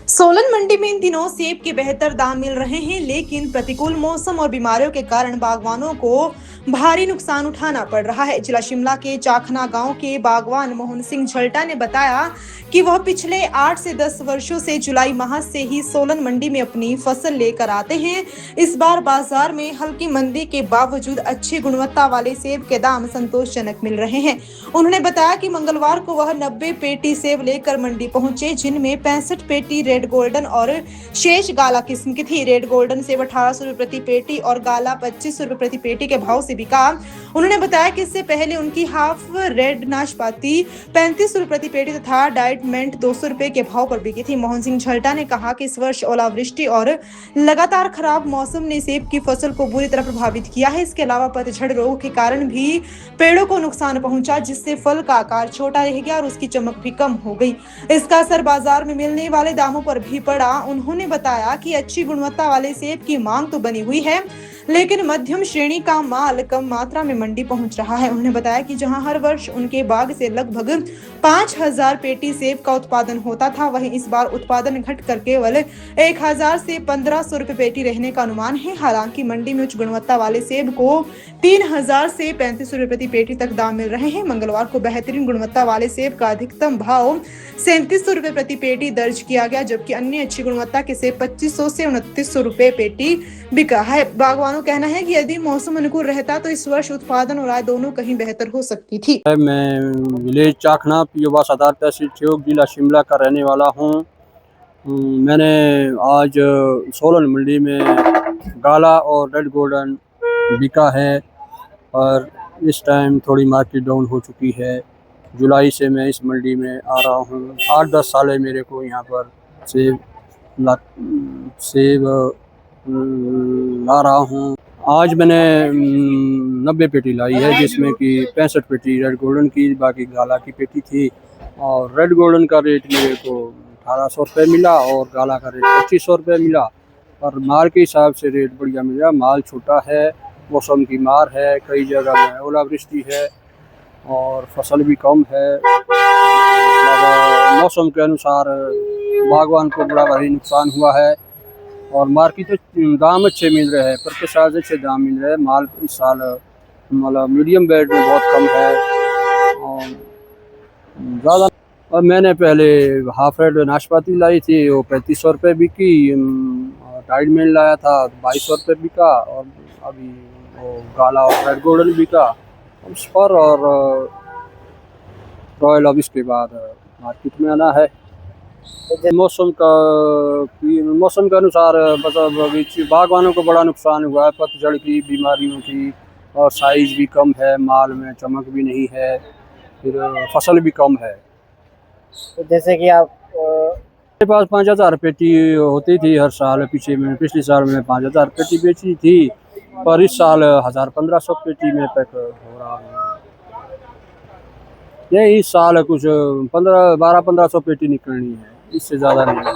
सोलन मंडी में इन दिनों सेब के बेहतर दाम मिल रहे हैं, लेकिन प्रतिकूल मौसम और बीमारियों के कारण बागवानों को भारी नुकसान उठाना पड़ रहा है। जिला शिमला के चाखना गांव के बागवान मोहन सिंह झल्टा ने बताया कि वह पिछले 8 से 10 वर्षों से जुलाई माह से ही सोलन मंडी में अपनी फसल लेकर आते हैं। इस बार बाजार में हल्की मंदी के बावजूद अच्छी गुणवत्ता वाले सेब के दाम संतोषजनक मिल रहे हैं। उन्होंने बताया कि मंगलवार को वह 90 पेटी सेब लेकर मंडी पहुंचे, जिनमें 65 पेटी रेड गोल्डन और शेष गाला किस्म की थी। रेड गोल्डन सेब 1800 रुपए प्रति पेटी और गाला 2500 रुपए प्रति पेटी के भाव से बिका। उन्होंने बताया कि इससे पहले उनकी हाफ रेड नाशपाती 35 रुपए प्रति पेटी तथा डाइटमेंट 200 रुपए के भाव पर बिकी थी। मोहन सिंह झल्टा ने कहा कि इस वर्ष ओलावृष्टि और लगातार खराब मौसम ने सेब की फसल को बुरी तरह प्रभावित किया है। इसके अलावा पतझड़ रोग के कारण भी पेड़ों को नुकसान पहुंचा, जिससे फल का आकार छोटा रह गया और उसकी चमक भी कम हो गई। इसका असर बाजार में मिलने वाले दामों पर भी पड़ा। उन्होंने बताया कि अच्छी गुणवत्ता वाले सेब की मांग तो बनी हुई है, लेकिन मध्यम श्रेणी का माल कम मात्रा में मंडी पहुंच रहा है। उन्होंने बताया कि जहां हर वर्ष उनके बाग से लगभग 5000 पेटी सेब का उत्पादन होता था, वहीं इस बार उत्पादन घटकर केवल 1000 से 1500 रुपए पेटी रहने का अनुमान है। हालांकि मंडी में उच्च गुणवत्ता वाले सेब को 3000 से 3500 रुपए प्रति पेटी तक दाम मिल रहे हैं। मंगलवार को बेहतरीन गुणवत्ता वाले सेब का अधिकतम भाव 3700 रुपए प्रति पेटी दर्ज किया गया, जबकि अन्य अच्छी गुणवत्ता के सेब 2500 से 2900 रुपए पेटी बिका है। बागवानों का कहना है कि यदि मौसम अनुकूल रहता तो इस वर्ष उत्पादन और आय दोनों कहीं बेहतर हो सकती थी। मैं विलेज चाखना युवा सदार तहसील ठियोग जिला शिमला का रहने वाला हूँ। मैंने आज सोलन मंडी में गाला और रेड गोल्डन बिका है और इस टाइम थोड़ी मार्केट डाउन हो चुकी है। जुलाई से मैं इस मंडी में आ रहा हूँ। 8-10 साल है मेरे को यहाँ पर सेब ला रहा हूँ। आज मैंने 90 पेटी लाई है, जिसमें कि 65 पेटी रेड गोल्डन की, बाकी गाला की पेटी थी। और रेड गोल्डन का रेट मेरे को 1800 रुपये मिला और गाला का रेट 2500 रुपये मिला। और माल के हिसाब से रेट बढ़िया मिला। माल छोटा है, मौसम की मार है, कई जगह में ओलावृष्टि है और फसल भी कम है। मौसम के अनुसार बागवान को बड़ा भारी नुकसान हुआ है और मार्केट दाम अच्छे मिल रहे हैं, प्रति साल अच्छे दाम मिल रहे हैं। माल इस साल मतलब मीडियम वेट में बहुत कम है और ज़्यादा। और मैंने पहले हाफ रेड नाशपाती लाई थी, वो 3500 रुपये बिकी। डाइटमेंट लाया था 2200 रुपये बिका और अभी वो गाला और रेड गोल्डन बिका उस पर। और रॉयल अब इसके बाद मार्केट में आना है। मौसम के अनुसार मतलब बागवानों को बड़ा नुकसान हुआ है, पतझड़ की, बीमारियों की, और साइज भी कम है, माल में चमक भी नहीं है, फिर फसल भी कम है। तो जैसे कि आप मेरे पास 5000 पेटी होती थी हर साल। पिछले साल में 5000 पेटी बेची थी, पर इस साल 1500 पेटी में पैक हो रहा है। ये इस साल कुछ 1200-1500 पेटी निकलनी है, इससे ज़्यादा नहीं है।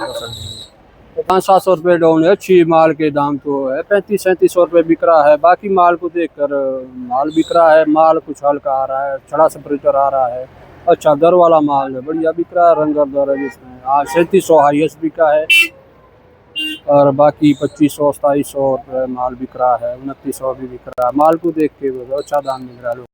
500-700 रुपये डाउन है। अच्छी माल के दाम तो है 3500-3700 रुपये बिक रहा है। बाकी माल को देखकर माल बिक रहा है। माल कुछ हल्का आ रहा है, छड़ा सेपरेटर आ रहा है, अच्छा दर वाला माल है, बढ़िया बिक रहा है। रंगर दर है, जिसमें आज 3700 हाईएस्ट बिका है और बाकी 2500-2700 रुपये माल बिक रहा है, 2900 भी बिक रहा है। माल को देख के अच्छा दाम मिल रहा है।